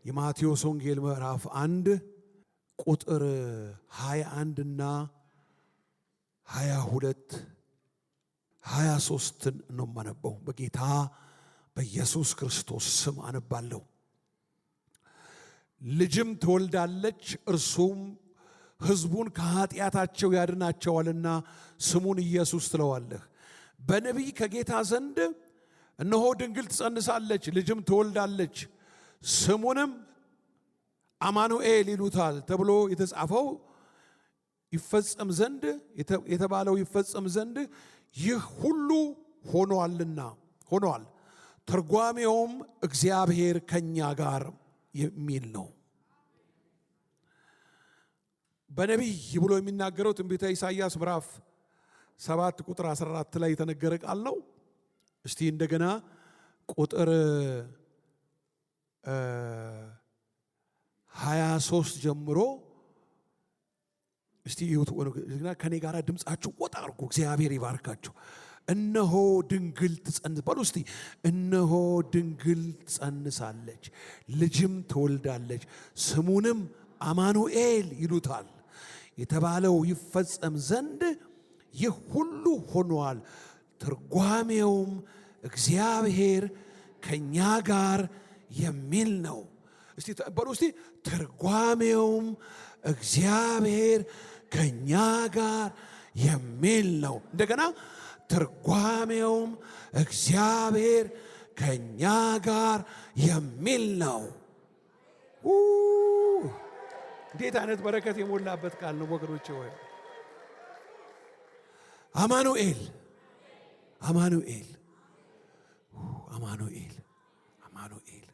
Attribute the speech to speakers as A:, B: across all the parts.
A: የማቴዎስ ወንጌል ምዕራፍ 1 ቁጥር 21 እና 22 23 ነው ማነበው። በጌታ በኢየሱስ ክርስቶስ ስም አነባለሁ። ልጅም ትወልዳለች፣ እርሱም ሕዝቡን ከኃጢአታቸው ያድናቸዋልና ስሙን ኢየሱስ ትለዋለህ። በነቢይ ከጌታ ዘንድ እነሆ ድንግል ትጸንሳለች፣ ልጅም ትወልዳለች፣ ስሙንም አማኑኤል ይሉታል ተብሎ የተጻፈው ይፈጸም ዘንድ የተባለው ይፈጸም ዘንድ ይህ ሁሉ ሆኗል። ትርጓሜውም እግዚአብሔር ከኛ ጋር የሚል ነው። በነቢይ ብሎ የሚናገረው ትንቢተ ኢሳይያስ ምዕራፍ 7 ቁጥር 14 ላይ የተነገረ ቃል ነው። እስቲ እንደገና ቁጥር 23 ጀምሮ እስቲ ይሁት ከኔ ጋር ድምጻችሁ ወጣ አድርጉ። እግዚአብሔር ይባርካችሁ። እነሆ ድንግል ትጸንስ በሉ እስቲ። እነሆ ድንግል ትጸንሳለች፣ ልጅም ትወልዳለች፣ ስሙንም አማኑኤል ይሉታል የተባለው ይፈጸም ዘንድ ይህ ሁሉ ሆኗል። ትርጓሜውም እግዚአብሔር ከኛ ጋር የሚል ነው። እስቲ በሉ እስቲ። ትርጓሜውም እግዚአብሔር ከኛ ጋር የሚል ነው። እንደገና ትርጓሜውም እግዚአብሔር ከኛ ጋር የሚል ነው። እንዴት አይነት በረከት የሞላበት ቃል ነው ወገኖቼ! ወይ አማኑኤል አማኑኤል አማኑኤል አማኑኤል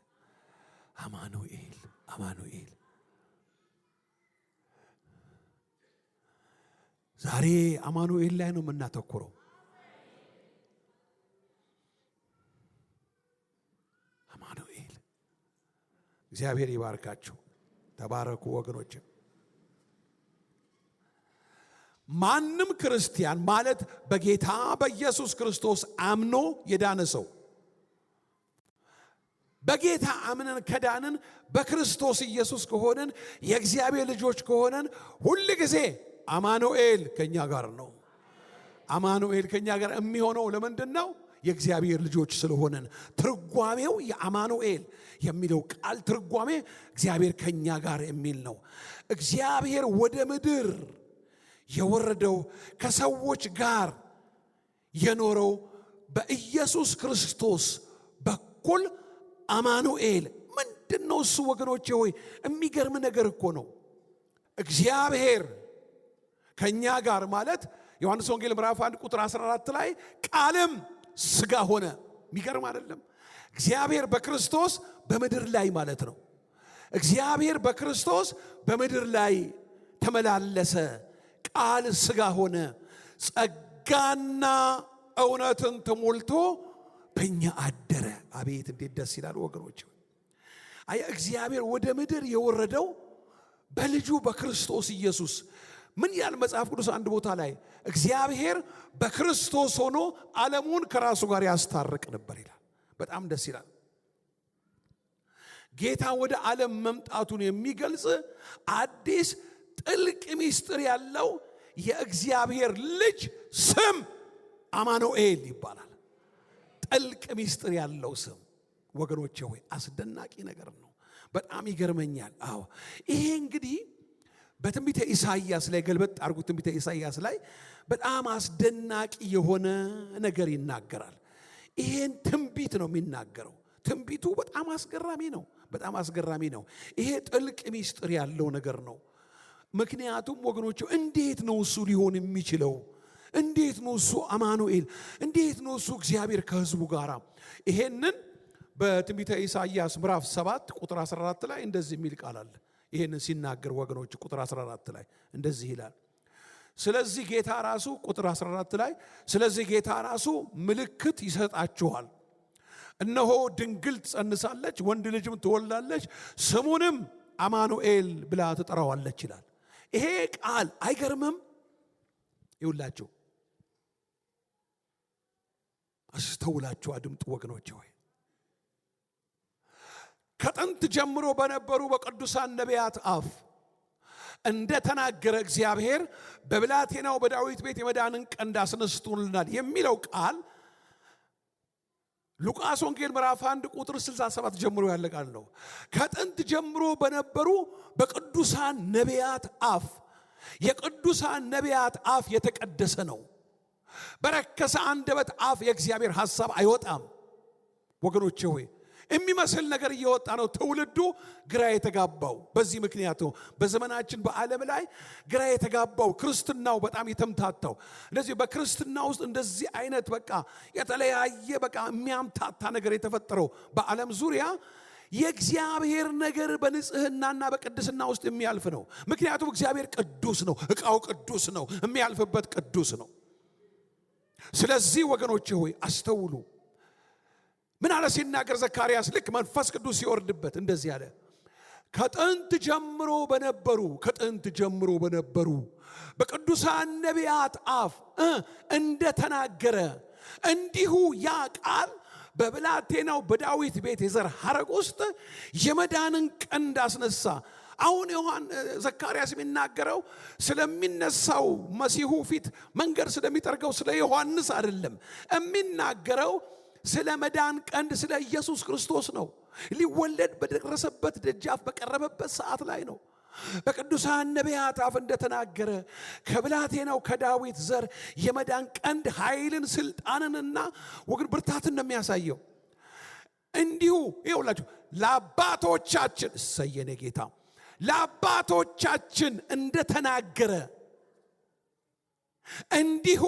A: አማኑኤል አማኑኤል። ዛሬ አማኑኤል ላይ ነው የምናተኩረው። አማኑኤል። እግዚአብሔር ይባርካችሁ። ተባረኩ ወገኖች። ማንም ክርስቲያን ማለት በጌታ በኢየሱስ ክርስቶስ አምኖ የዳነ ሰው፣ በጌታ አምነን ከዳንን በክርስቶስ ኢየሱስ ከሆነን የእግዚአብሔር ልጆች ከሆነን ሁል ጊዜ አማኑኤል ከኛ ጋር ነው። አማኑኤል ከኛ ጋር የሚሆነው ለምንድን ነው? የእግዚአብሔር ልጆች ስለሆነን። ትርጓሜው የአማኑኤል የሚለው ቃል ትርጓሜ እግዚአብሔር ከኛ ጋር የሚል ነው። እግዚአብሔር ወደ ምድር የወረደው ከሰዎች ጋር የኖረው በኢየሱስ ክርስቶስ በኩል አማኑኤል ምንድነው? እሱ ወገኖቼ ሆይ የሚገርም ነገር እኮ ነው። እግዚአብሔር ከኛ ጋር ማለት ዮሐንስ ወንጌል ምዕራፍ 1 ቁጥር 14 ላይ ቃልም ሥጋ ሆነ። የሚገርም አይደለም? እግዚአብሔር በክርስቶስ በምድር ላይ ማለት ነው። እግዚአብሔር በክርስቶስ በምድር ላይ ተመላለሰ፣ ቃል ሥጋ ሆነ፣ ጸጋና እውነትን ተሞልቶ በእኛ አደረ። አቤት እንዴት ደስ ይላል ወገኖች! እግዚአብሔር ወደ ምድር የወረደው በልጁ በክርስቶስ ኢየሱስ። ምን ያህል መጽሐፍ ቅዱስ አንድ ቦታ ላይ እግዚአብሔር በክርስቶስ ሆኖ ዓለሙን ከራሱ ጋር ያስታርቅ ነበር ይላል። በጣም ደስ ይላል። ጌታ ወደ ዓለም መምጣቱን የሚገልጽ አዲስ ጥልቅ ምስጢር ያለው የእግዚአብሔር ልጅ ስም አማኑኤል ይባላል። ጥልቅ ምስጢር ያለው ስም ወገኖቼ ሆይ አስደናቂ ነገር ነው። በጣም ይገርመኛል። አዎ ይሄ እንግዲህ በትንቢተ ኢሳይያስ ላይ ገልበጥ አድርጉት። ትንቢተ ኢሳይያስ ላይ በጣም አስደናቂ የሆነ ነገር ይናገራል። ይሄን ትንቢት ነው የሚናገረው። ትንቢቱ በጣም አስገራሚ ነው። በጣም አስገራሚ ነው። ይሄ ጥልቅ ምስጢር ያለው ነገር ነው። ምክንያቱም ወገኖቹ እንዴት ነው እሱ ሊሆን የሚችለው? እንዴት ነው እሱ አማኑኤል? እንዴት ነው እሱ እግዚአብሔር ከሕዝቡ ጋር? ይሄንን በትንቢተ ኢሳይያስ ምዕራፍ 7 ቁጥር 14 ላይ እንደዚህ የሚል ቃል አለ። ይሄንን ሲናገር ወገኖች ቁጥር 14 ላይ እንደዚህ ይላል። ስለዚህ ጌታ ራሱ ቁጥር 14 ላይ ስለዚህ ጌታ ራሱ ምልክት ይሰጣችኋል፣ እነሆ ድንግል ትጸንሳለች፣ ወንድ ልጅም ትወልዳለች፣ ስሙንም አማኑኤል ብላ ትጠራዋለች ይላል። ይሄ ቃል አይገርምም? ይውላችሁ አስተውላችሁ አድምጡ ወገኖች ሆይ። ከጥንት ጀምሮ በነበሩ በቅዱሳን ነቢያት አፍ እንደተናገረ እግዚአብሔር በብላቴናው በዳዊት ቤት የመዳንን ቀንድ አስነስቶልናል የሚለው ቃል ሉቃስ ወንጌል ምዕራፍ 1 ቁጥር 67 ጀምሮ ያለ ቃል ነው። ከጥንት ጀምሮ በነበሩ በቅዱሳን ነቢያት አፍ። የቅዱሳን ነቢያት አፍ የተቀደሰ ነው። በረከሰ አንደበት አፍ የእግዚአብሔር ሐሳብ አይወጣም። ወገኖቼ ሆይ የሚመስል ነገር እየወጣ ነው። ትውልዱ ግራ የተጋባው በዚህ ምክንያት ነው። በዘመናችን በዓለም ላይ ግራ የተጋባው ክርስትናው በጣም የተምታታው። ስለዚህ በክርስትና ውስጥ እንደዚህ አይነት በቃ የተለያየ በቃ የሚያምታታ ነገር የተፈጠረው በዓለም ዙሪያ የእግዚአብሔር ነገር በንጽህናና በቅድስና ውስጥ የሚያልፍ ነው። ምክንያቱም እግዚአብሔር ቅዱስ ነው። ዕቃው ቅዱስ ነው። የሚያልፍበት ቅዱስ ነው። ስለዚህ ወገኖቼ ሆይ አስተውሉ። ምን አለ ሲናገር ዘካርያስ ልክ መንፈስ ቅዱስ ሲወርድበት እንደዚህ አለ። ከጥንት ጀምሮ በነበሩ በቅዱሳን ነቢያት አፍ እንደተናገረ እንዲሁ ያ ቃል በብላቴናው በዳዊት ቤት የዘር ሐረግ ውስጥ የመዳንን ቀንድ አስነሳ። አሁን ዘካርያስ የሚናገረው ስለሚነሳው መሲሁ ፊት መንገድ ስለሚጠርገው ስለ ዮሐንስ አይደለም። የሚናገረው ስለ መዳን ቀንድ ስለ ኢየሱስ ክርስቶስ ነው። ሊወለድ በደረሰበት ደጃፍ በቀረበበት ሰዓት ላይ ነው። በቅዱሳን ነቢያት አፍ እንደተናገረ ከብላቴናው ከዳዊት ዘር የመዳን ቀንድ ኃይልን ስልጣንንና ወግን ብርታትን ነው የሚያሳየው። እንዲሁ ይኸውላችሁ ለአባቶቻችን ሰየኔ ጌታ ለአባቶቻችን እንደተናገረ እንዲሁ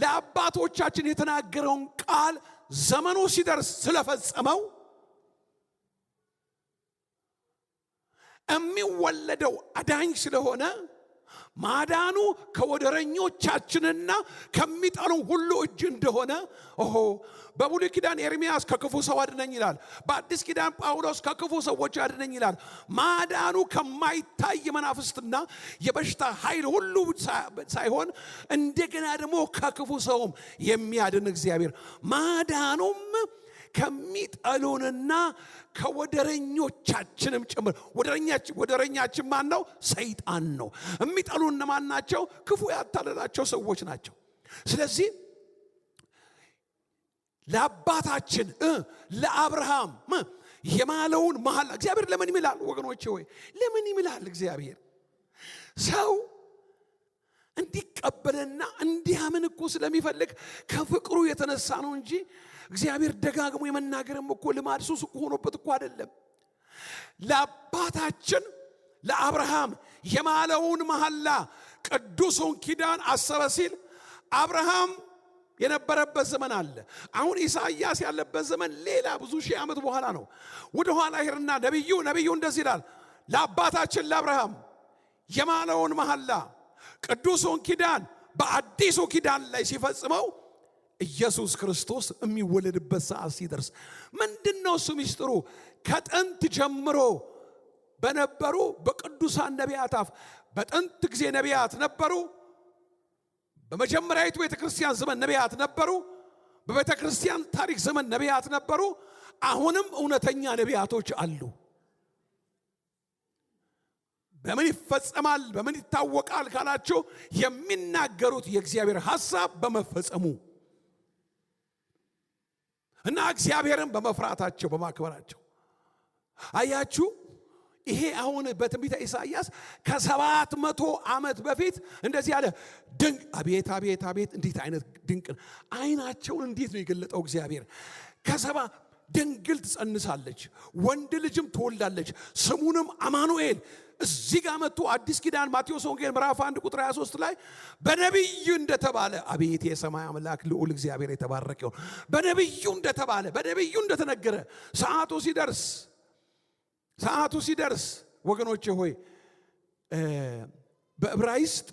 A: ለአባቶቻችን የተናገረውን ቃል ዘመኑ ሲደርስ ስለፈጸመው የሚወለደው አዳኝ ስለሆነ ማዳኑ ከወደረኞቻችንና ከሚጠሉ ሁሉ እጅ እንደሆነ በብሉይ ኪዳን ኤርምያስ ከክፉ ሰው አድነኝ ይላል። በአዲስ ኪዳን ጳውሎስ ከክፉ ሰዎች አድነኝ ይላል። ማዳኑ ከማይታይ መናፍስትና የበሽታ ኃይል ሁሉ ሳይሆን እንደገና ደግሞ ከክፉ ሰውም የሚያድን እግዚአብሔር ማዳኑም ከሚጠሉንና ከወደረኞቻችንም ጭምር። ወደረኛችን ማን ነው? ሰይጣን ነው። የሚጠሉን ማን ናቸው? ክፉ ያታለላቸው ሰዎች ናቸው። ስለዚህ ለአባታችን ለአብርሃም የማለውን መሐላ እግዚአብሔር ለምን ይምላል? ወገኖቼ ሆይ ለምን ይምላል? እግዚአብሔር ሰው እንዲቀበልና እንዲያምን እኮ ስለሚፈልግ ከፍቅሩ የተነሳ ነው እንጂ እግዚአብሔር ደጋግሞ የመናገርም እኮ ልማድ ሱስ እኮ ሆኖበት እኮ አይደለም። ለአባታችን ለአብርሃም የማለውን መሐላ ቅዱሱን ኪዳን አሰበ ሲል አብርሃም የነበረበት ዘመን አለ። አሁን ኢሳይያስ ያለበት ዘመን ሌላ ብዙ ሺህ ዓመት በኋላ ነው። ወደ ኋላ ሄርና ነቢዩ እንደዚህ ይላል። ለአባታችን ለአብርሃም የማለውን መሐላ ቅዱሱን ኪዳን በአዲሱ ኪዳን ላይ ሲፈጽመው ኢየሱስ ክርስቶስ የሚወለድበት ሰዓት ሲደርስ ምንድነው እሱ ሚስጥሩ? ከጥንት ጀምሮ በነበሩ በቅዱሳን ነቢያት አፍ። በጥንት ጊዜ ነቢያት ነበሩ። በመጀመሪያዊቱ ቤተክርስቲያን ዘመን ነቢያት ነበሩ። በቤተክርስቲያን ታሪክ ዘመን ነቢያት ነበሩ። አሁንም እውነተኛ ነቢያቶች አሉ። በምን ይፈጸማል በምን ይታወቃል ካላችሁ የሚናገሩት የእግዚአብሔር ሐሳብ በመፈጸሙ እና እግዚአብሔርን በመፍራታቸው በማክበራቸው። አያችሁ ይሄ አሁን በትንቢተ ኢሳይያስ ከ700 ዓመት በፊት እንደዚህ ያለ ድንቅ አቤት አቤት አቤት እንዴት አይነት ድንቅ አይናቸውን እንዴት ነው የገለጠው እግዚአብሔር። ድንግል ትጸንሳለች ወንድ ልጅም ትወልዳለች ስሙንም አማኑኤል። እዚህ ጋር መጥቶ አዲስ ኪዳን ማቴዎስ ወንጌል ምዕራፍ 1 ቁጥር 23 ላይ በነቢዩ እንደተባለ አቤት የሰማይ አምላክ ልዑል እግዚአብሔር የተባረከ ይሁን። በነቢዩ እንደተባለ በነቢዩ እንደተነገረ ሰዓቱ ሲደርስ ወገኖቼ ሆይ በዕብራይስጥ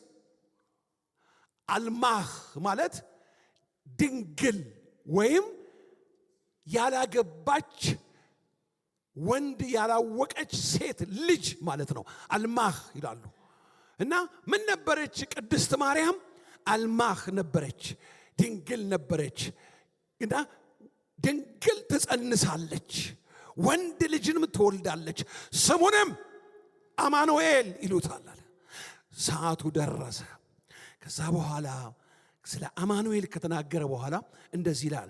A: አልማህ ማለት ድንግል ወይም ያላገባች ወንድ ያላወቀች ሴት ልጅ ማለት ነው። አልማህ ይላሉ። እና ምን ነበረች? ቅድስት ማርያም አልማህ ነበረች፣ ድንግል ነበረች። እና ድንግል ትጸንሳለች፣ ወንድ ልጅንም ትወልዳለች፣ ስሙንም አማኑኤል ይሉታል አለ። ሰዓቱ ደረሰ። ከዛ በኋላ ስለ አማኑኤል ከተናገረ በኋላ እንደዚህ ይላል።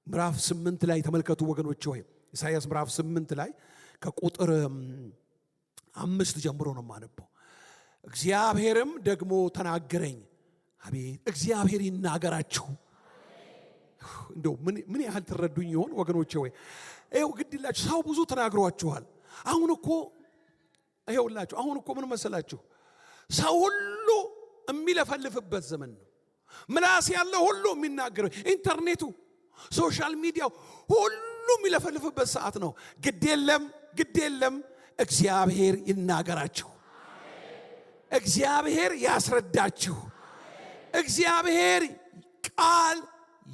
A: ምዕራፍ 8 ላይ ተመልከቱ ወገኖች ሆይ፣ ኢሳይያስ ምዕራፍ 8 ላይ ከቁጥር 5 ጀምሮ ነው የማነበው። እግዚአብሔርም ደግሞ ተናገረኝ። አቤት እግዚአብሔር ይናገራችሁ። እንደው ምን ያህል ትረዱኝ ይሆን ወገኖቼ? ወይ ይኸው ግድላችሁ ሰው ብዙ ተናግሯችኋል። አሁን እኮ ምን መሰላችሁ? ሰው ሁሉ የሚለፈልፍበት ዘመን ነው። ምላስ ያለው ሁሉ የሚናገረው፣ ኢንተርኔቱ፣ ሶሻል ሚዲያው ሁሉ የሚለፈልፍበት ሰዓት ነው። ግድ የለም እግዚአብሔር ይናገራችሁ፣ እግዚአብሔር ያስረዳችሁ፣ እግዚአብሔር ቃል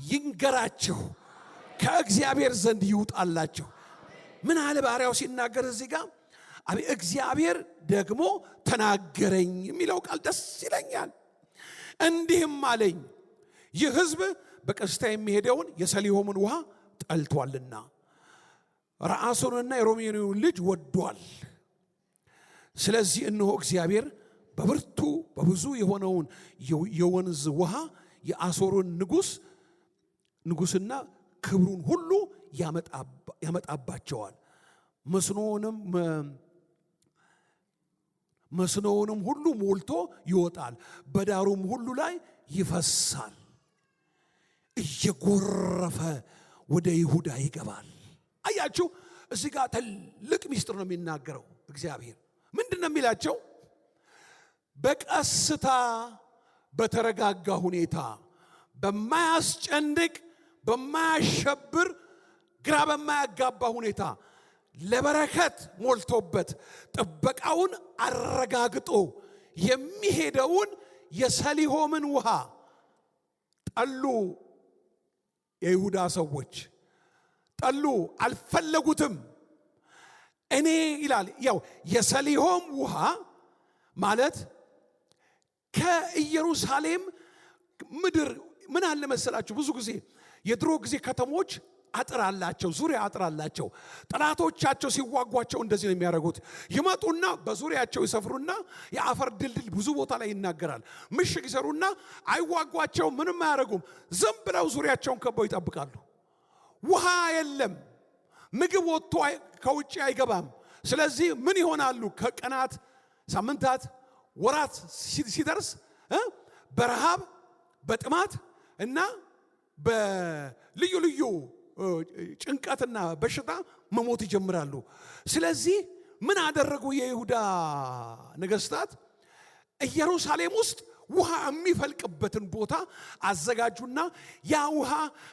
A: ይንገራችሁ፣ ከእግዚአብሔር ዘንድ ይውጣላችሁ። ምን አለ ባሪያው ሲናገር እዚህ ጋር እግዚአብሔር ደግሞ ተናገረኝ የሚለው ቃል ደስ ይለኛል። እንዲህም አለኝ፣ ይህ ሕዝብ በቀስታ የሚሄደውን የሰሊሆምን ውሃ ጠልቷልና ረአሶንና የሮሜልዩን ልጅ ወዷል። ስለዚህ እነሆ እግዚአብሔር በብርቱ በብዙ የሆነውን የወንዝ ውሃ የአሦርን ንጉሥና ክብሩን ሁሉ ያመጣባቸዋል። መስኖውንም ሁሉ ሞልቶ ይወጣል፣ በዳሩም ሁሉ ላይ ይፈሳል፣ እየጎረፈ ወደ ይሁዳ ይገባል። አያችሁ፣ እዚህ ጋር ትልቅ ሚስጥር ነው የሚናገረው እግዚአብሔር። ምንድን ነው የሚላቸው? በቀስታ በተረጋጋ ሁኔታ፣ በማያስጨንቅ በማያሸብር ግራ በማያጋባ ሁኔታ ለበረከት ሞልቶበት ጥበቃውን አረጋግጦ የሚሄደውን የሰሊሆምን ውሃ ጠሉ። የይሁዳ ሰዎች ጠሉ፣ አልፈለጉትም። እኔ ይላል ያው የሰሊሆም ውሃ ማለት ከኢየሩሳሌም ምድር ምን አለ መሰላችሁ? ብዙ ጊዜ የድሮ ጊዜ ከተሞች አጥር አላቸው፣ ዙሪያ አጥር አላቸው። ጠላቶቻቸው ሲዋጓቸው እንደዚህ ነው የሚያደርጉት። ይመጡና በዙሪያቸው ይሰፍሩና የአፈር ድልድል ብዙ ቦታ ላይ ይናገራል። ምሽግ ይሰሩና አይዋጓቸው፣ ምንም አያደርጉም። ዝም ብለው ዙሪያቸውን ከበው ይጠብቃሉ። ውሃ የለም፣ ምግብ ወጥቶ ከውጭ አይገባም። ስለዚህ ምን ይሆናሉ? ከቀናት ሳምንታት፣ ወራት ሲደርስ በረሃብ በጥማት እና በልዩ ልዩ ጭንቀትና በሽታ መሞት ይጀምራሉ። ስለዚህ ምን አደረጉ? የይሁዳ ነገስታት ኢየሩሳሌም ውስጥ ውሃ የሚፈልቅበትን ቦታ አዘጋጁና ያ ውሃ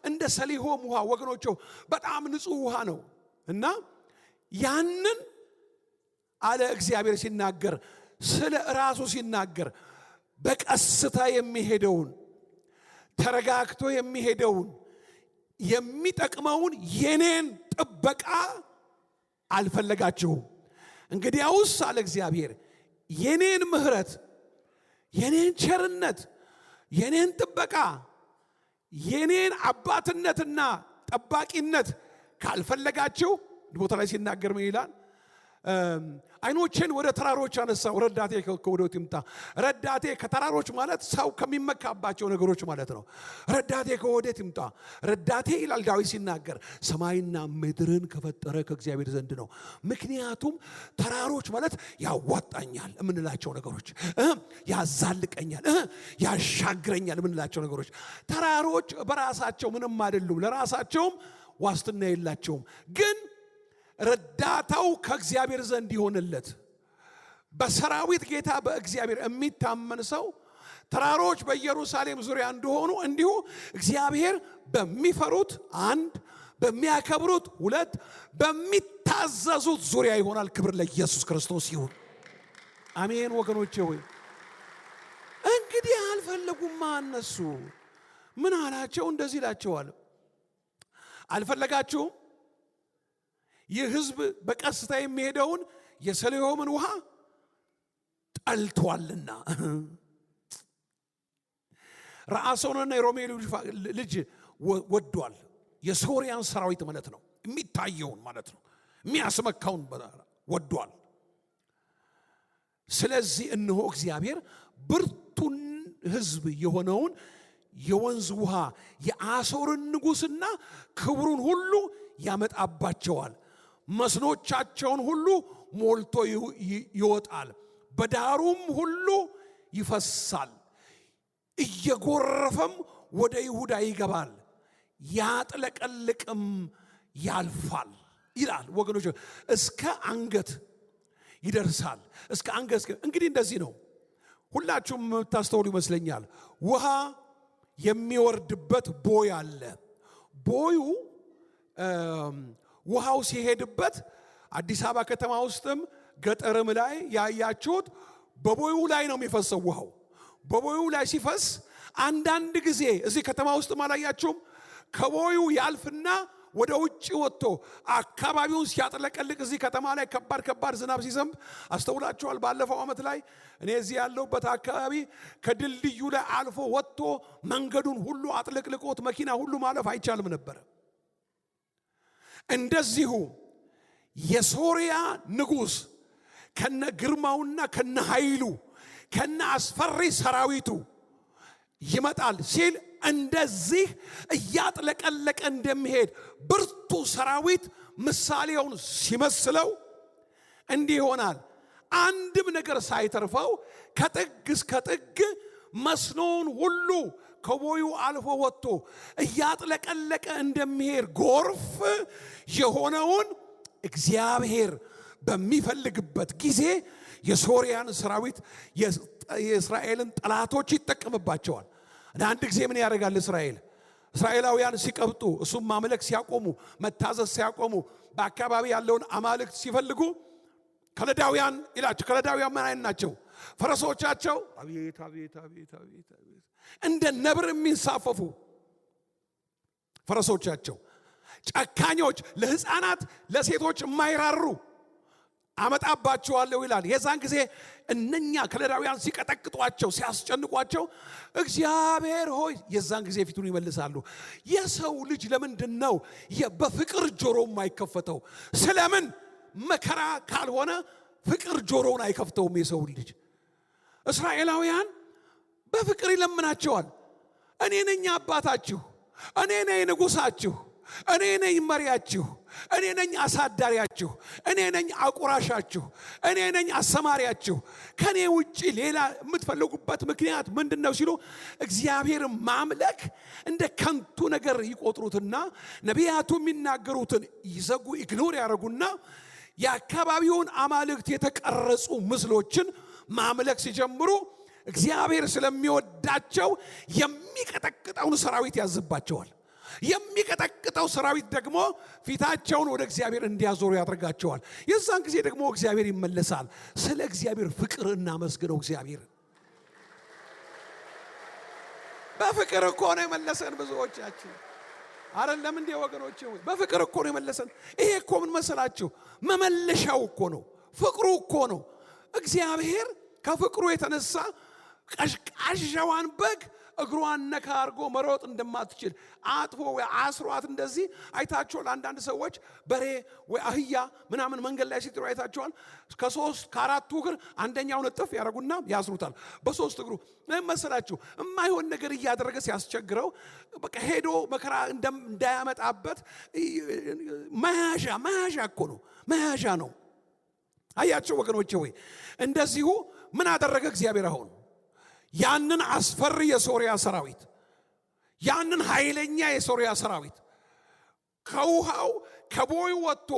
A: እንደ ሰሊሆም ውሃ ወገኖቹ በጣም ንጹህ ውሃ ነው እና ያንን አለ እግዚአብሔር ሲናገር፣ ስለ ራሱ ሲናገር በቀስታ የሚሄደውን ተረጋግቶ የሚሄደውን የሚጠቅመውን የኔን ጥበቃ አልፈለጋችሁም። እንግዲያውስ አለ እግዚአብሔር የኔን ምሕረት፣ የኔን ቸርነት፣ የኔን ጥበቃ፣ የኔን አባትነትና ጠባቂነት ካልፈለጋችሁ ቦታ ላይ ሲናገር ምን ይላል? አይኖቼን ወደ ተራሮች አነሳው፣ ረዳቴ ከወዴት ይምጣ? ረዳቴ ከተራሮች ማለት ሰው ከሚመካባቸው ነገሮች ማለት ነው። ረዳቴ ከወዴት ይምጣ? ረዳቴ ይላል ዳዊት ሲናገር ሰማይና ምድርን ከፈጠረ ከእግዚአብሔር ዘንድ ነው። ምክንያቱም ተራሮች ማለት ያዋጣኛል የምንላቸው ነገሮች፣ ያዛልቀኛል፣ ያሻግረኛል የምንላቸው ነገሮች። ተራሮች በራሳቸው ምንም አይደሉም፣ ለራሳቸውም ዋስትና የላቸውም። ግን ረዳታው ከእግዚአብሔር ዘንድ ይሆንለት በሰራዊት ጌታ በእግዚአብሔር የሚታመን ሰው ተራሮች በኢየሩሳሌም ዙሪያ እንደሆኑ እንዲሁ እግዚአብሔር በሚፈሩት አንድ፣ በሚያከብሩት ሁለት፣ በሚታዘዙት ዙሪያ ይሆናል። ክብር ለኢየሱስ ክርስቶስ ይሁን። አሜን ወገኖቼ ሆይ እንግዲህ አልፈለጉማ። እነሱ ምን አላቸው? እንደዚህ ይላቸዋል፣ አልፈለጋችሁም? ይህ ሕዝብ በቀስታ የሚሄደውን የሰሊሆምን ውሃ ጠልቷልና ረአሶንና የሮሜልዩ ልጅ ወዷል። የሶርያን ሰራዊት ማለት ነው። የሚታየውን ማለት ነው። የሚያስመካውን ወዷል። ስለዚህ እነሆ እግዚአብሔር ብርቱን ሕዝብ የሆነውን የወንዝ ውሃ የአሦርን ንጉሥና ክብሩን ሁሉ ያመጣባቸዋል። መስኖቻቸውን ሁሉ ሞልቶ ይወጣል፣ በዳሩም ሁሉ ይፈሳል፣ እየጎረፈም ወደ ይሁዳ ይገባል፣ ያጥለቀልቅም ያልፋል ይላል። ወገኖች እስከ አንገት ይደርሳል። እስከ አንገት እንግዲህ እንደዚህ ነው። ሁላችሁም የምታስተውሉ ይመስለኛል። ውሃ የሚወርድበት ቦይ አለ። ቦዩ ውሃው ሲሄድበት አዲስ አበባ ከተማ ውስጥም ገጠርም ላይ ያያችሁት በቦዩ ላይ ነው የሚፈሰው። ውሃው በቦዩ ላይ ሲፈስ አንዳንድ ጊዜ እዚህ ከተማ ውስጥ አላያችሁም? ከቦዩ ያልፍና ወደ ውጭ ወጥቶ አካባቢውን ሲያጥለቀልቅ እዚህ ከተማ ላይ ከባድ ዝናብ ሲዘንብ አስተውላችኋል? ባለፈው ዓመት ላይ እኔ እዚህ ያለሁበት አካባቢ ከድልድዩ ላይ አልፎ ወጥቶ መንገዱን ሁሉ አጥለቅልቆት መኪና ሁሉ ማለፍ አይቻልም ነበር። እንደዚሁ የሶርያ ንጉሥ ከነ ግርማውና ከነ ኃይሉ ከነ አስፈሪ ሰራዊቱ ይመጣል ሲል እንደዚህ እያጥለቀለቀ እንደሚሄድ ብርቱ ሰራዊት ምሳሌውን ሲመስለው እንዲህ ይሆናል። አንድም ነገር ሳይተርፈው ከጥግ እስከ ጥግ መስኖውን ሁሉ ከቦዩ አልፎ ወጥቶ እያጥለቀለቀ እንደሚሄድ ጎርፍ የሆነውን እግዚአብሔር በሚፈልግበት ጊዜ የሶርያን ሰራዊት የእስራኤልን ጠላቶች ይጠቀምባቸዋል። አንድ ጊዜ ምን ያደርጋል? እስራኤላውያን ሲቀብጡ፣ እሱም ማምለክ ሲያቆሙ፣ መታዘዝ ሲያቆሙ፣ በአካባቢ ያለውን አማልክት ሲፈልጉ ከለዳውያን ይላቸው። ከለዳውያን ምን አይነት ናቸው? ፈረሶቻቸው አቤት አቤት አቤት አቤት እንደ ነብር የሚንሳፈፉ ፈረሶቻቸው፣ ጨካኞች፣ ለሕፃናት ለሴቶች የማይራሩ አመጣባቸዋለሁ ይላል። የዛን ጊዜ እነኛ ከለዳውያን ሲቀጠቅጧቸው ሲያስጨንቋቸው እግዚአብሔር ሆይ የዛን ጊዜ ፊቱን ይመልሳሉ። የሰው ልጅ ለምንድን ነው በፍቅር ጆሮው የማይከፈተው? ስለምን መከራ ካልሆነ ፍቅር ጆሮውን አይከፍተውም የሰው ልጅ? እስራኤላውያን በፍቅር ይለምናቸዋል። እኔ ነኝ አባታችሁ፣ እኔ ነኝ ንጉሳችሁ፣ እኔ ነኝ መሪያችሁ፣ እኔ ነኝ አሳዳሪያችሁ፣ እኔ ነኝ አቁራሻችሁ፣ እኔ ነኝ አሰማሪያችሁ፣ ከኔ ውጪ ሌላ የምትፈልጉበት ምክንያት ምንድነው ሲሉ እግዚአብሔር ማምለክ እንደ ከንቱ ነገር ይቆጥሩትና ነቢያቱ የሚናገሩትን ይዘጉ ኢግኖር ያደርጉና የአካባቢውን አማልክት የተቀረጹ ምስሎችን ማምለክ ሲጀምሩ እግዚአብሔር ስለሚወዳቸው የሚቀጠቅጠውን ሰራዊት ያዝባቸዋል። የሚቀጠቅጠው ሰራዊት ደግሞ ፊታቸውን ወደ እግዚአብሔር እንዲያዞሩ ያደርጋቸዋል። የዛን ጊዜ ደግሞ እግዚአብሔር ይመለሳል። ስለ እግዚአብሔር ፍቅር እናመስግነው። እግዚአብሔር በፍቅር እኮ ነው የመለሰን። ብዙዎቻችን አይደለም እንዴ ወገኖቼ? በፍቅር እኮ ነው የመለሰን። ይሄ እኮ ምን መሰላችሁ? መመለሻው እኮ ነው፣ ፍቅሩ እኮ ነው። እግዚአብሔር ከፍቅሩ የተነሳ ቀሽቃሻዋን በግ እግሯን ነካ አድርጎ መሮጥ እንደማትችል አጥፎ ወይ አስሯት እንደዚህ አይታችኋል። አንዳንድ ሰዎች በሬ ወይ አህያ ምናምን መንገድ ላይ ሲጥሩ አይታችኋል። ከሶስት ከአራቱ እግር አንደኛውን እጥፍ ያደርጉና ያስሩታል። በሶስት እግሩ ለምን መሰላችሁ? የማይሆን ነገር እያደረገ ሲያስቸግረው በቃ ሄዶ መከራ እንዳያመጣበት መያዣ እኮ ነው፣ መያዣ ነው። አያችሁ ወገኖቼ ሆይ፣ እንደዚሁ ምን አደረገ እግዚአብሔር? አሁን ያንን አስፈሪ የሶርያ ሰራዊት፣ ያንን ኃይለኛ የሶርያ ሰራዊት ከውሃው ከቦዩ ወጥቶ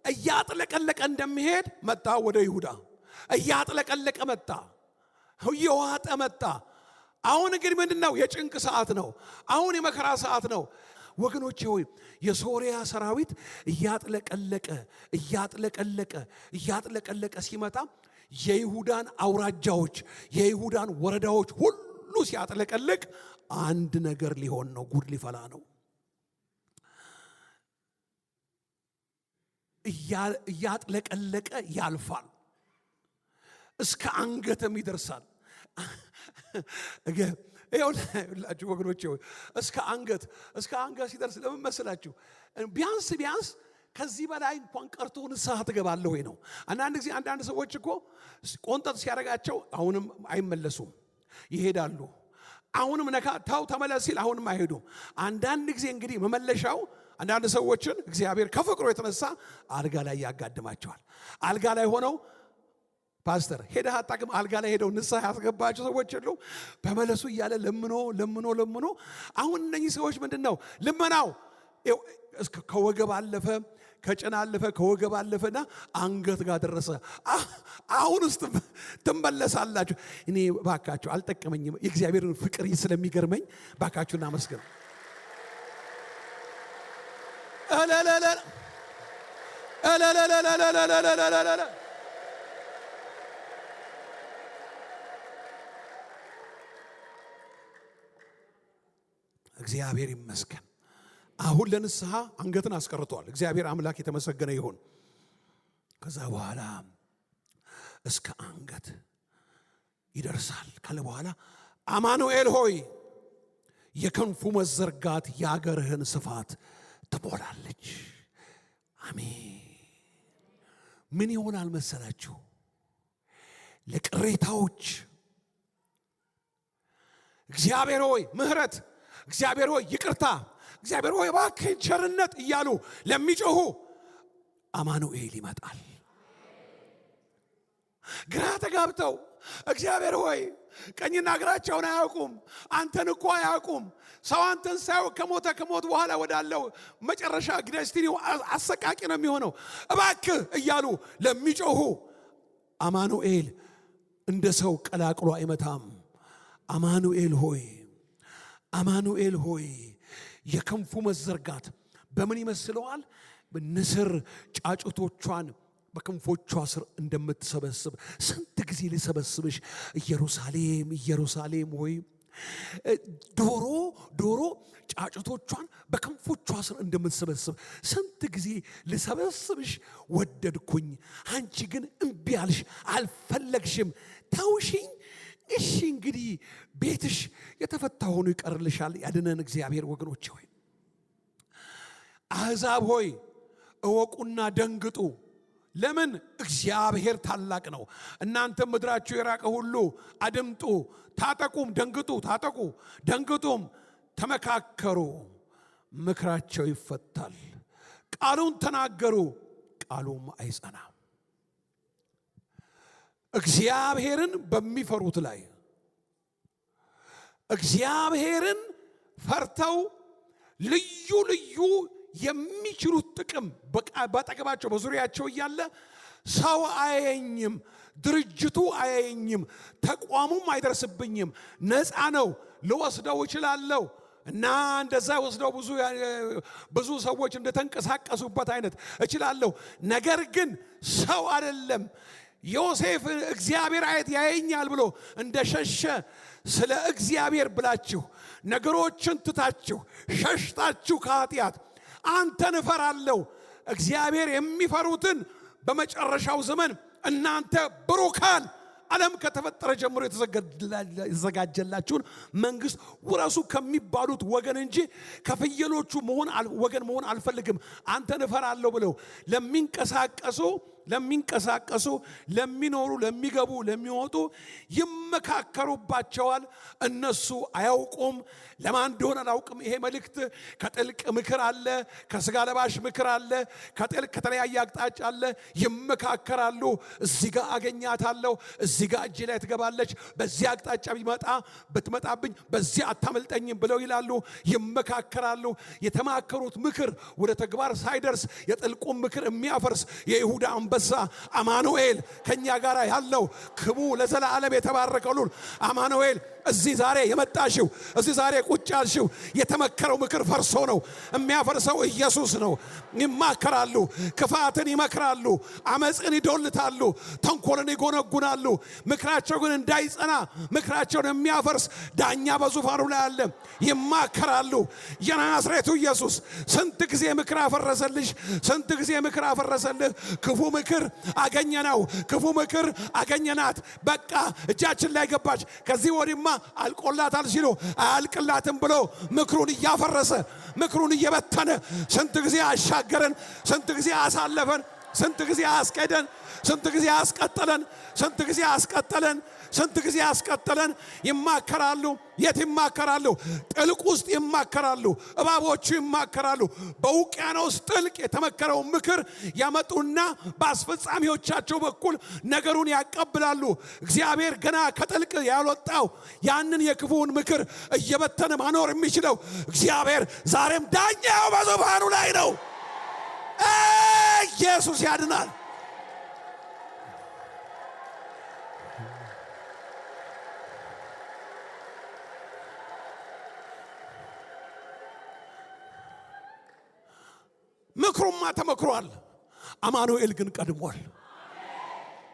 A: እያጥለቀለቀ እንደሚሄድ መጣ። ወደ ይሁዳ እያጥለቀለቀ መጣ፣ እየዋጠ መጣ። አሁን እንግዲህ ምንድነው? የጭንቅ ሰዓት ነው። አሁን የመከራ ሰዓት ነው። ወገኖቼ ሆይ የሶርያ ሰራዊት እያጥለቀለቀ ሲመጣ የይሁዳን አውራጃዎች የይሁዳን ወረዳዎች ሁሉ ሲያጥለቀልቅ አንድ ነገር ሊሆን ነው። ጉድ ሊፈላ ነው። እያጥለቀለቀ ያልፋል፣ እስከ አንገትም ይደርሳል። ይኸውላችሁ ወገኖቼ እስከ አንገት ሲደርስ ለምን መሰላችሁ? ቢያንስ ከዚህ በላይ እንኳን ቀርቶ ንስሐ ትገባለህ ወይ ነው። አንዳንድ ጊዜ አንዳንድ ሰዎች እኮ ቆንጠጥ ሲያደርጋቸው አሁንም አይመለሱም፣ ይሄዳሉ። አሁንም ነካታው ተመለስ ሲል አሁንም አይሄዱም። አንዳንድ ጊዜ እንግዲህ መመለሻው አንዳንድ ሰዎችን እግዚአብሔር ከፍቅሩ የተነሳ አልጋ ላይ ያጋድማቸዋል። አልጋ ላይ ሆነው ፓስተር ሄደህ አጣቅም አልጋ ላይ ሄደው ንስሐ ያስገባቸው ሰዎች ሁሉ ተመለሱ እያለ ለምኖ አሁን እነኚህ ሰዎች ምንድነው ልመናው ከወገብ አለፈ፣ ከጭን አለፈ፣ ከወገብ አለፈና አንገት ጋር ደረሰ። አሁን ውስጥ ትመለሳላችሁ። እኔ ባካችሁ አልጠቀመኝም፣ የእግዚአብሔርን ፍቅር ስለሚገርመኝ ባካችሁ እናመስግን። እግዚአብሔር ይመስገን። አሁን ለንስሐ አንገትን አስቀርቷል። እግዚአብሔር አምላክ የተመሰገነ ይሁን። ከዛ በኋላ እስከ አንገት ይደርሳል። ካለ በኋላ አማኑኤል ሆይ የከንፉ መዘርጋት የአገርህን ስፋት ትሞላለች። አሜን። ምን ይሆናል መሰላችሁ? ለቅሬታዎች እግዚአብሔር ሆይ ምህረት፣ እግዚአብሔር ሆይ ይቅርታ፣ እግዚአብሔር ሆይ እባክህ ቸርነት እያሉ ለሚጮሁ አማኑኤል ይመጣል። ግራ ተጋብተው እግዚአብሔር ሆይ ቀኝና ግራቸውን አያውቁም፣ አንተን እኮ አያውቁም። ሰው አንተን ሳያውቅ ከሞት በኋላ ወዳለው መጨረሻ ግደስቲኒው አሰቃቂ ነው የሚሆነው። እባክህ እያሉ ለሚጮሁ አማኑኤል እንደ ሰው ቀላቅሎ አይመታም። አማኑኤል ሆይ የከንፉ መዘርጋት በምን ይመስለዋል? ንስር ጫጩቶቿን በክንፎቿ ስር እንደምትሰበስብ ስንት ጊዜ ልሰበስብሽ ኢየሩሳሌም ሆይ። ዶሮ ጫጩቶቿን በክንፎቿ ስር እንደምትሰበስብ ስንት ጊዜ ልሰበስብሽ ወደድኩኝ፣ አንቺ ግን እምቢ አልሽ፣ አልፈለግሽም፣ ተውሽኝ። እሺ እንግዲህ ቤትሽ የተፈታ ሆኖ ይቀርልሻል። ያድነን እግዚአብሔር። ወገኖቼ ሆይ አሕዛብ ሆይ እወቁና ደንግጡ። ለምን? እግዚአብሔር ታላቅ ነው። እናንተ ምድራችሁ የራቀ ሁሉ አድምጡ፣ ታጠቁም፣ ደንግጡ፣ ታጠቁ፣ ደንግጡም፣ ተመካከሩ፣ ምክራቸው ይፈታል። ቃሉን ተናገሩ፣ ቃሉም አይጸናም። እግዚአብሔርን በሚፈሩት ላይ እግዚአብሔርን ፈርተው ልዩ የሚችሉት ጥቅም በጠገባቸው በዙሪያቸው እያለ ሰው አያየኝም፣ ድርጅቱ አያየኝም፣ ተቋሙም አይደርስብኝም፣ ነፃ ነው፣ ልወስደው እችላለሁ እና እንደዛ ወስደው ብዙ ሰዎች እንደተንቀሳቀሱበት አይነት እችላለሁ። ነገር ግን ሰው አይደለም። ዮሴፍ እግዚአብሔር አየት ያየኛል ብሎ እንደሸሸ ስለ እግዚአብሔር ብላችሁ ነገሮችን ትታችሁ ሸሽታችሁ ከኃጢአት አንተን እፈራለሁ። እግዚአብሔር የሚፈሩትን በመጨረሻው ዘመን እናንተ ብሩካን ዓለም ከተፈጠረ ጀምሮ የተዘጋጀላችሁን መንግስት ውረሱ ከሚባሉት ወገን እንጂ ከፍየሎቹ ወገን መሆን አልፈልግም፣ አንተን እፈራለሁ ብለው ለሚንቀሳቀሱ ለሚኖሩ፣ ለሚገቡ፣ ለሚወጡ ይመካከሩባቸዋል። እነሱ አያውቁም፣ ለማን እንደሆነ አላውቅም። ይሄ መልእክት ከጥልቅ ምክር አለ፣ ከስጋ ለባሽ ምክር አለ፣ ከጥልቅ ከተለያየ አቅጣጫ አለ። ይመካከራሉ። እዚህ ጋር አገኛታለሁ፣ እዚህ ጋር እጄ ላይ ትገባለች፣ በዚህ አቅጣጫ ብትመጣብኝ በዚህ አታመልጠኝም ብለው ይላሉ፣ ይመካከራሉ። የተማከሩት ምክር ወደ ተግባር ሳይደርስ የጥልቁን ምክር የሚያፈርስ የይሁዳ አንበሳ አማኑኤል ከኛ ጋር ያለው ክቡ ለዘላለም የተባረከው አማኑኤል እዚህ ዛሬ የመጣሽው፣ እዚህ ዛሬ ቁጭ ያልሽው የተመከረው ምክር ፈርሶ ነው። የሚያፈርሰው ኢየሱስ ነው። ይማከራሉ፣ ክፋትን ይመክራሉ፣ አመፅን ይዶልታሉ፣ ተንኮልን ይጎነጉናሉ። ምክራቸው ግን እንዳይጸና ምክራቸውን የሚያፈርስ ዳኛ በዙፋኑ ላይ አለ። ይማከራሉ። የናዝሬቱ ኢየሱስ ስንት ጊዜ ምክር አፈረሰልሽ፣ ስንት ጊዜ ምክር አፈረሰልህ። ክፉ ምክር አገኘነው፣ ክፉ ምክር አገኘናት። በቃ እጃችን ላይ ገባች። ከዚህ ወዲማ አልቆላታል ሲሉ አያልቅላትም ብሎ ምክሩን እያፈረሰ ምክሩን እየበተነ ስንት ጊዜ አሻገረን፣ ስንት ጊዜ አሳለፈን፣ ስንት ጊዜ አስቀደን፣ ስንት ጊዜ አስቀጠለን፣ ስንት ጊዜ አስቀጠለን፣ ስንት ጊዜ አስቀጠለን። ይማከራሉ። የት ይማከራሉ? ጥልቅ ውስጥ ይማከራሉ። እባቦቹ ይማከራሉ። በውቅያኖስ ጥልቅ የተመከረው ምክር ያመጡና በአስፈጻሚዎቻቸው በኩል ነገሩን ያቀብላሉ። እግዚአብሔር ገና ከጥልቅ ያልወጣው ያንን የክፉውን ምክር እየበተነ ማኖር የሚችለው እግዚአብሔር ዛሬም ዳኛው በዙፋኑ ላይ ነው። ኢየሱስ ያድናል። ምክሩማ ተመክሯል። አማኑኤል ግን ቀድሟል።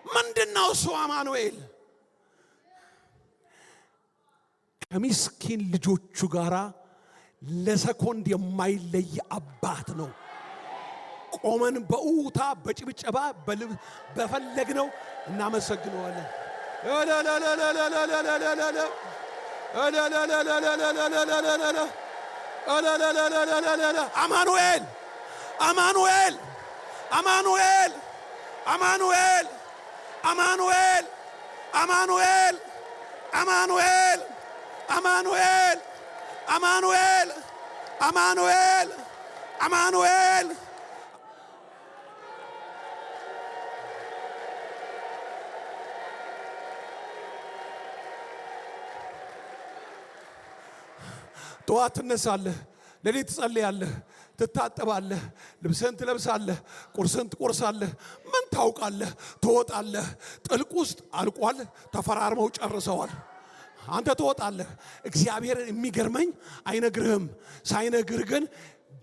A: ምንድነው እሱ? አማኑኤል ከሚስኪን ልጆቹ ጋር ለሰኮንድ የማይለይ አባት ነው። ቆመን በኡታ በጭብጨባ በፈለግነው እናመሰግነዋለን። አማኑኤል አማኑኤል አማኑኤል አማኑኤል አማኑኤል አማኑኤል አማኑኤል አማኑኤል አማኑኤል አማኑኤል አማኑኤል ጠዋት ትነሳለህ፣ ሌሊት ትጸልያለህ፣ ትታጠባለህ፣ ልብስህን ትለብሳለህ፣ ቁርስህን ትቆርሳለህ። ምን ታውቃለህ? ትወጣለህ። ጥልቅ ውስጥ አልቋል። ተፈራርመው ጨርሰዋል። አንተ ትወጣለህ። እግዚአብሔር የሚገርመኝ አይነግርህም። ሳይነግር ግን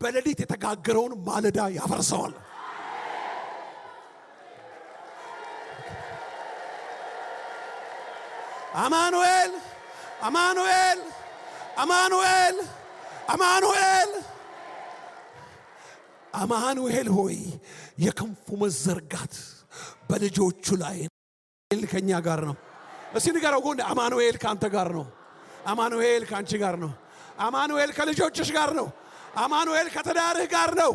A: በሌሊት የተጋገረውን ማለዳ ያፈርሰዋል። አማኑኤል አማኑኤል አማኑኤል አማኑኤል አማኑኤል ሆይ የክንፉ መዘርጋት በልጆቹ ላይ ከኛ ጋር ነው። እስቲ ንገረው ጎን አማኑኤል ካንተ ጋር ነው። አማኑኤል ካንቺ ጋር ነው። አማኑኤል ከልጆችሽ ጋር ነው። አማኑኤል ከትዳርህ ጋር ነው።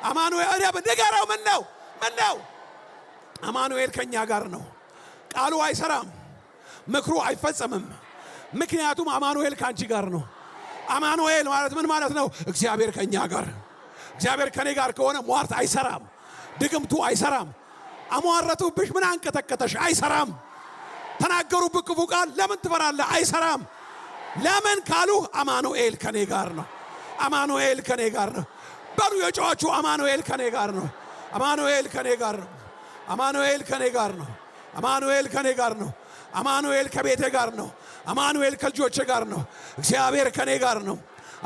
A: አማኑኤል ንገረው። ምን ነው አማኑኤል ከኛ ጋር ነው። ቃሉ አይሰራም፣ ምክሩ አይፈጸምም። ምክንያቱም አማኑኤል ካንቺ ጋር ነው። አማኑኤል ማለት ምን ማለት ነው? እግዚአብሔር ከኛ ጋር። እግዚአብሔር ከኔ ጋር ከሆነ ሟርት አይሰራም፣ ድግምቱ አይሰራም። አሟረቱብሽ ምን አንቀጠቀጠሽ? አይሰራም። ተናገሩብህ ክፉ ቃል ለምን ትፈራለህ? አይሰራም። ለምን ካሉ አማኑኤል ከኔ ጋር ነው። አማኑኤል ከኔ ጋር ነው። በሉ የጮቹ አማኑኤል ከኔ ጋር ነው። አማኑኤል ከኔ ጋር ነው። አማኑኤል ከኔ ጋር ነው። አማኑኤል ከኔ ጋር ነው። አማኑኤል ከቤቴ ጋር ነው። አማኑኤል ከልጆቼ ጋር ነው። እግዚአብሔር ከኔ ጋር ነው።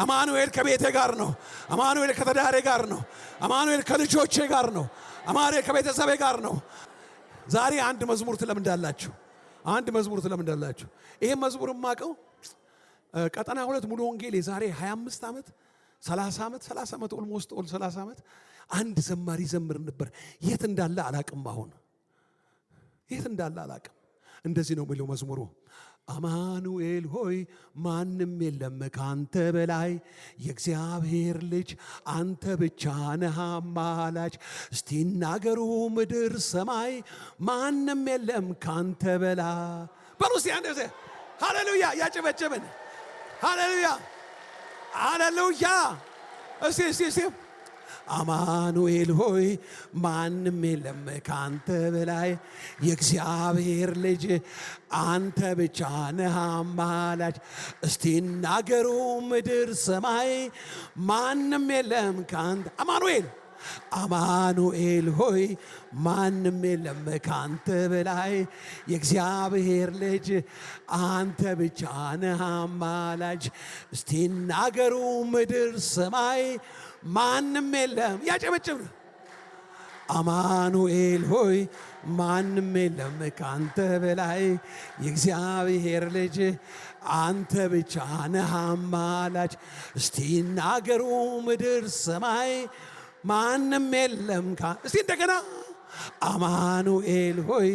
A: አማኑኤል ከቤቴ ጋር ነው። አማኑኤል ከተዳሬ ጋር ነው። አማኑኤል ከልጆቼ ጋር ነው። አማኑኤል ከቤተሰቤ ጋር ነው። ዛሬ አንድ መዝሙር ትለምዳላችሁ። አንድ መዝሙር ትለምዳላችሁ። ይሄ መዝሙር የማውቀው ቀጠና 2 ሙሉ ወንጌል የዛሬ 25 ዓመት 30 ዓመት ኦልሞስት 30 ዓመት አንድ ዘማሪ ዘምር ነበር። የት እንዳለ አላቅም። አሁን የት እንዳለ አላቅም። እንደዚህ ነው የሚለው መዝሙሩ። አማኑኤል ሆይ ማንም የለም ካንተ በላይ፣ የእግዚአብሔር ልጅ አንተ ብቻ ነህ አማላጅ። እስቲ ናገሩ ምድር ሰማይ፣ ማንም የለም ካንተ በላይ። በሉ እስቲ አንድ ጊዜ ሃሌሉያ ያጨበጨብን። ሃሌሉያ ሃሌሉያ። እስቲ አማኑኤል ሆይ ማንም የለም ካንተ በላይ፣ የእግዚአብሔር ልጅ አንተ ብቻ ነህ አማላጅ። እስቲ ናገሩ ምድር ሰማይ፣ ማንም የለም ካንተ። አማኑኤል ሆይ ማንም የለም ካንተ በላይ፣ የእግዚአብሔር ልጅ አንተ ብቻ ነህ አማላጅ። እስቲ ናገሩ ምድር ሰማይ፣ ማንም የለም። ያጨበጭብ። አማኑኤል ሆይ ማንም የለም ካንተ በላይ፣ የእግዚአብሔር ልጅ አንተ ብቻ ነህ አማላጅ። እስቲ ናገሩ ምድር ሰማይ፣ ማንም የለም። እስቲ እንደገና አማኑኤል ሆይ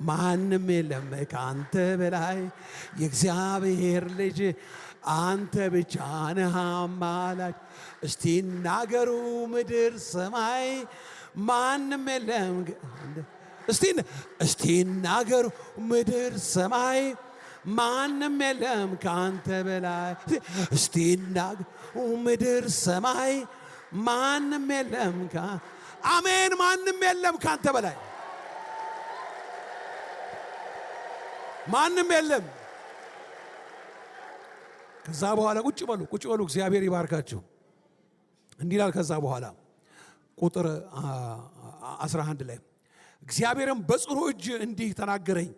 A: ማንም የለም ካንተ በላይ የእግዚአብሔር ልጅ አንተ ብቻ ነህ አማላጅ። እስቲ ናገሩ ምድር ሰማይ ማንም የለም። እስቲ ናገሩ ምድር ሰማይ ማንም የለም ካንተ በላይ። እስቲ ናገሩ ምድር ሰማይ ማንም የለም አሜን። ማንም የለም ካንተ በላይ ማንም የለም። ከዛ በኋላ ቁጭ በሉ እግዚአብሔር ይባርካችሁ። እንዲህ ይላል ከዛ በኋላ ቁጥር 11 ላይ እግዚአብሔርም በጽኑ እጅ እንዲህ ተናገረኝ፣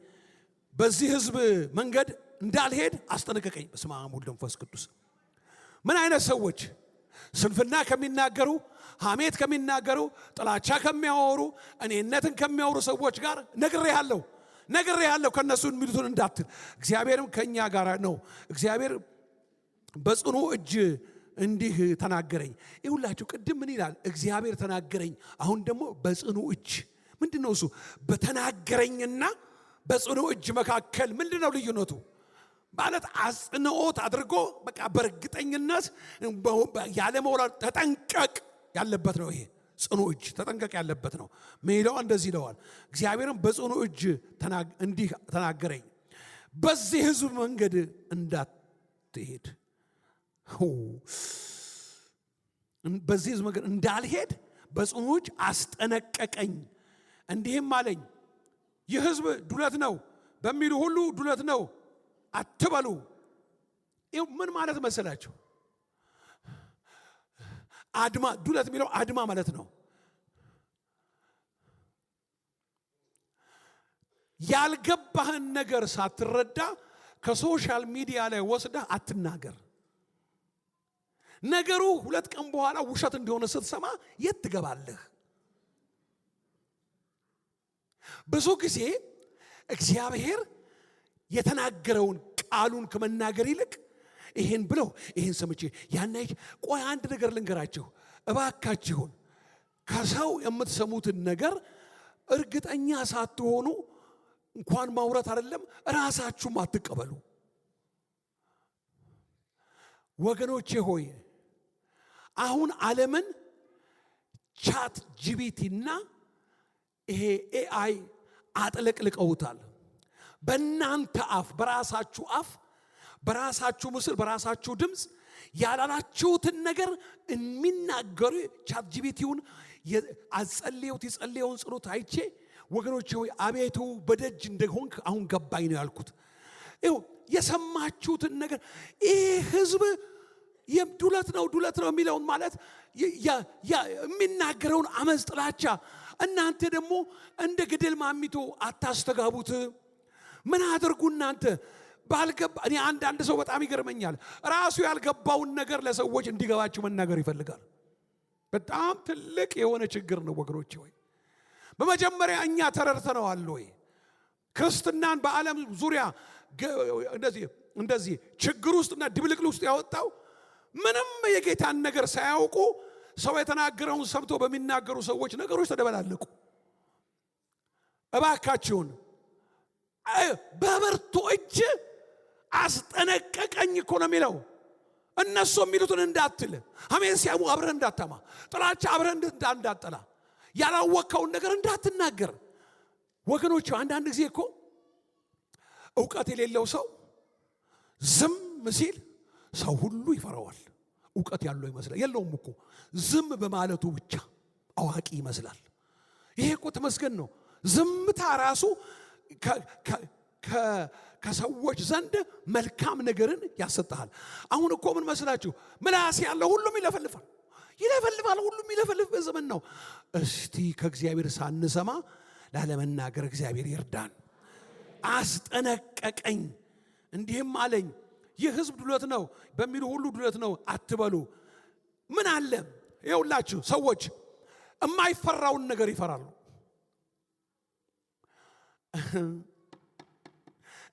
A: በዚህ ሕዝብ መንገድ እንዳልሄድ አስጠነቀቀኝ። በስመ አብ ወወልድ ወመንፈስ ቅዱስ። ምን አይነት ሰዎች? ስንፍና ከሚናገሩ፣ ሐሜት ከሚናገሩ፣ ጥላቻ ከሚያወሩ፣ እኔነትን ከሚያወሩ ሰዎች ጋር ነግሬሃለሁ ከነሱ የሚሉትን እንዳትል። እግዚአብሔርም ከኛ ጋር ነው። እግዚአብሔር በጽኑ እጅ እንዲህ ተናገረኝ። ይሁላችሁ ቅድም ምን ይላል? እግዚአብሔር ተናገረኝ። አሁን ደግሞ በጽኑ እጅ። ምንድነው እሱ? በተናገረኝና በጽኑ እጅ መካከል ምንድነው ልዩነቱ? ማለት አጽንኦት አድርጎ በቃ በእርግጠኝነት ያለ መውረድ ተጠንቀቅ ያለበት ነው። ይሄ ጽኑ እጅ ተጠንቀቅ ያለበት ነው። ሜዳው እንደዚህ ይለዋል። እግዚአብሔርም በጽኑ እጅ እንዲህ ተናገረኝ፣ በዚህ ሕዝብ መንገድ እንዳትሄድ፣ በዚህ ሕዝብ መንገድ እንዳልሄድ በጽኑ እጅ አስጠነቀቀኝ። እንዲህም አለኝ፣ ይህ ሕዝብ ዱለት ነው በሚሉ ሁሉ ዱለት ነው አትበሉ። ይህ ምን ማለት መሰላችሁ? አድማ፣ ዱለት የሚለው አድማ ማለት ነው። ያልገባህን ነገር ሳትረዳ ከሶሻል ሚዲያ ላይ ወስደህ አትናገር። ነገሩ 2 ቀን በኋላ ውሸት እንደሆነ ስትሰማ የት ትገባለህ? ብዙ ጊዜ እግዚአብሔር የተናገረውን ቃሉን ከመናገር ይልቅ ይሄን ብለው ይሄን ሰምቼ ያናይ ቆይ አንድ ነገር ልንገራችሁ እባካችሁን፣ ከሰው የምትሰሙትን ነገር እርግጠኛ ሳትሆኑ እንኳን ማውራት አይደለም ራሳችሁም አትቀበሉ። ወገኖቼ ሆይ አሁን ዓለምን ቻት ጂቢቲና ይሄ ኤአይ አጥለቅልቀውታል። በእናንተ አፍ፣ በራሳችሁ አፍ፣ በራሳችሁ ምስል፣ በራሳችሁ ድምፅ ያላላችሁትን ነገር የሚናገሩ ቻት ጂቢቲውን የጸለየውን ጸሎት አይቼ ወገኖቼ ሆይ አቤቱ በደጅ እንደሆንክ አሁን ገባኝ ነው ያልኩት። ይኸው የሰማችሁትን ነገር ይህ ሕዝብ ዱለት ነው የሚለውን ማለት የሚናገረውን አመፅ፣ ጥላቻ እናንተ ደግሞ እንደ ገደል ማሚቶ አታስተጋቡት። ምን አድርጉ እናንተ ባልገባ። እኔ አንዳንድ ሰው በጣም ይገርመኛል። ራሱ ያልገባውን ነገር ለሰዎች እንዲገባቸው መናገር ይፈልጋል። በጣም ትልቅ የሆነ ችግር ነው ወገኖቼ ሆይ። በመጀመሪያ እኛ ተረድተነዋል ወይ? ክርስትናን በዓለም ዙሪያ እንደዚህ ችግር ውስጥና ድብልቅል ውስጥ ያወጣው ምንም የጌታን ነገር ሳያውቁ ሰው የተናገረውን ሰምቶ በሚናገሩ ሰዎች ነገሮች ተደበላለቁ። እባካችሁን በብርቱ እጅ አስጠነቀቀኝ እኮ ነው የሚለው። እነሱ የሚሉትን እንዳትል፣ ሐሜት ሲያሙ አብረን እንዳታማ፣ ጥላቻ አብረን እንዳትጠላ፣ ያላወቀውን ነገር እንዳትናገር። ወገኖች አንዳንድ ጊዜ እኮ ዕውቀት የሌለው ሰው ዝም ሲል ሰው ሁሉ ይፈራዋል። ዕውቀት ያለው ይመስላል። የለውም እኮ ዝም በማለቱ ብቻ አዋቂ ይመስላል። ይሄ እኮ ተመስገን ነው። ዝምታ ራሱ ከሰዎች ዘንድ መልካም ነገርን ያሰጣል። አሁን እኮ ምን መስላችሁ? ምላስ ያለው ሁሉም ይለፈልፋል። ሁሉም ይለፈልፍ በዘመን ነው። እስቲ ከእግዚአብሔር ሳንሰማ ላለመናገር እግዚአብሔር ይርዳን። አስጠነቀቀኝ፣ እንዲህም አለኝ፣ ይህ ሕዝብ ዱለት ነው በሚሉ ሁሉ ዱለት ነው አትበሉ። ምን አለ? ይኸውላችሁ ሰዎች የማይፈራውን ነገር ይፈራሉ።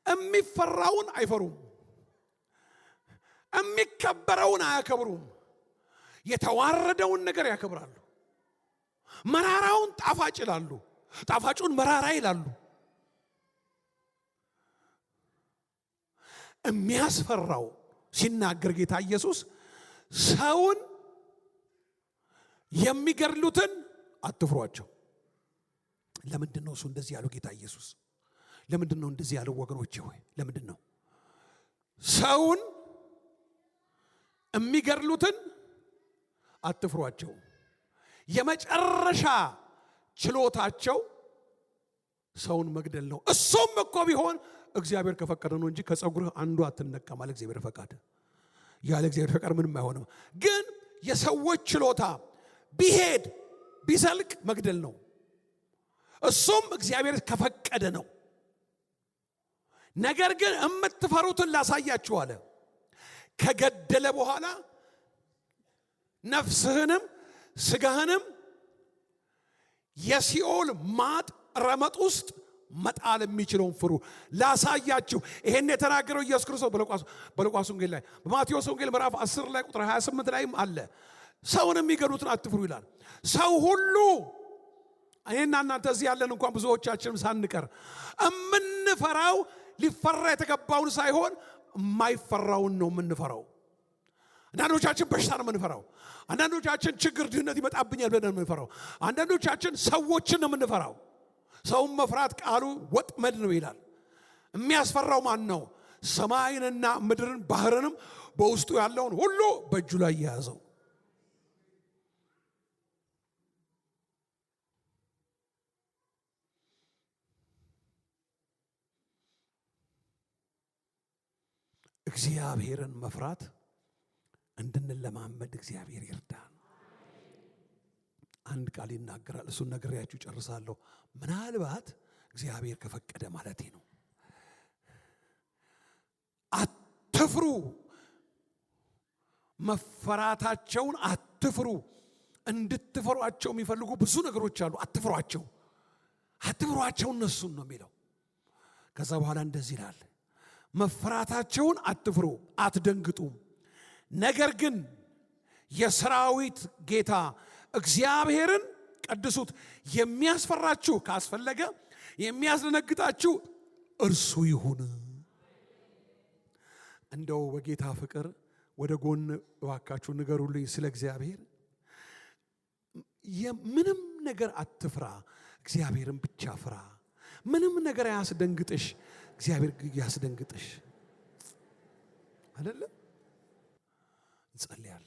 A: የሚፈራውን አይፈሩም። የሚከበረውን አያከብሩም። የተዋረደውን ነገር ያከብራሉ። መራራውን ጣፋጭ ይላሉ። ጣፋጩን መራራ ይላሉ። የሚያስፈራው ሲናገር ጌታ ኢየሱስ ሰውን የሚገድሉትን አትፍሯቸው። ለምንድን ነው እሱ እንደዚህ ያለው? ጌታ ኢየሱስ ለምንድን ነው እንደዚህ ያለው? ወገኖቼ ሆይ ለምንድን ነው? ሰውን የሚገድሉትን አትፍሯቸው። የመጨረሻ ችሎታቸው ሰውን መግደል ነው። እሱም እኮ ቢሆን እግዚአብሔር ከፈቀደ ነው እንጂ ከጸጉርህ አንዱ አትነቀም አለ እግዚአብሔር ፈቃድ። ያለ እግዚአብሔር ፈቃድ ምንም አይሆንም። ግን የሰዎች ችሎታ ቢሄድ ቢዘልቅ መግደል ነው። እሱም እግዚአብሔር ከፈቀደ ነው። ነገር ግን የምትፈሩትን ላሳያችሁ አለ። ከገደለ በኋላ ነፍስህንም ስጋህንም የሲኦል ማጥ ረመጥ ውስጥ መጣል የሚችለውን ፍሩ ላሳያችሁ። ይሄን የተናገረው ኢየሱስ ክርስቶስ በሉቃስ ወንጌል ላይ፣ በማቴዎስ ወንጌል ምዕራፍ 10 ላይ ቁጥር 28 ላይም አለ። ሰውን የሚገሉትን አትፍሩ ይላል። ሰው ሁሉ እኔና እናንተ እዚህ ያለን እንኳን ብዙዎቻችንም ሳንቀር የምንፈራው ሊፈራ የተገባውን ሳይሆን የማይፈራውን ነው የምንፈራው። አንዳንዶቻችን በሽታ ነው የምንፈራው። አንዳንዶቻችን ችግር፣ ድህነት ይመጣብኛል ብለን ነው የምንፈራው። አንዳንዶቻችን ሰዎችን ነው የምንፈራው። ሰውን መፍራት ቃሉ ወጥመድ ነው ይላል። የሚያስፈራው ማን ነው? ሰማይንና ምድርን ባህርንም በውስጡ ያለውን ሁሉ በእጁ ላይ የያዘው። እግዚአብሔርን መፍራት እንድንለማመድ እግዚአብሔር ይርዳን። አንድ ቃል ይናገራል። እሱን ነግሬያችሁ ጨርሳለሁ። ምናልባት እግዚአብሔር ከፈቀደ ማለቴ ነው። አትፍሩ፣ መፈራታቸውን አትፍሩ። እንድትፈሯቸው የሚፈልጉ ብዙ ነገሮች አሉ። አትፍሯቸው እነሱን ነው የሚለው። ከዛ በኋላ እንደዚህ ይላል፣ መፈራታቸውን አትፍሩ፣ አትደንግጡም። ነገር ግን የሰራዊት ጌታ እግዚአብሔርን ቀድሱት። የሚያስፈራችሁ ካስፈለገ የሚያስደነግጣችሁ እርሱ ይሁን። እንደው በጌታ ፍቅር ወደ ጎን እባካችሁ ንገሩልኝ ስለ እግዚአብሔር። ምንም ነገር አትፍራ፣ እግዚአብሔርን ብቻ ፍራ። ምንም ነገር አያስደንግጥሽ፣ እግዚአብሔር ያስደንግጥሽ። አይደለም? እንጸልያለን።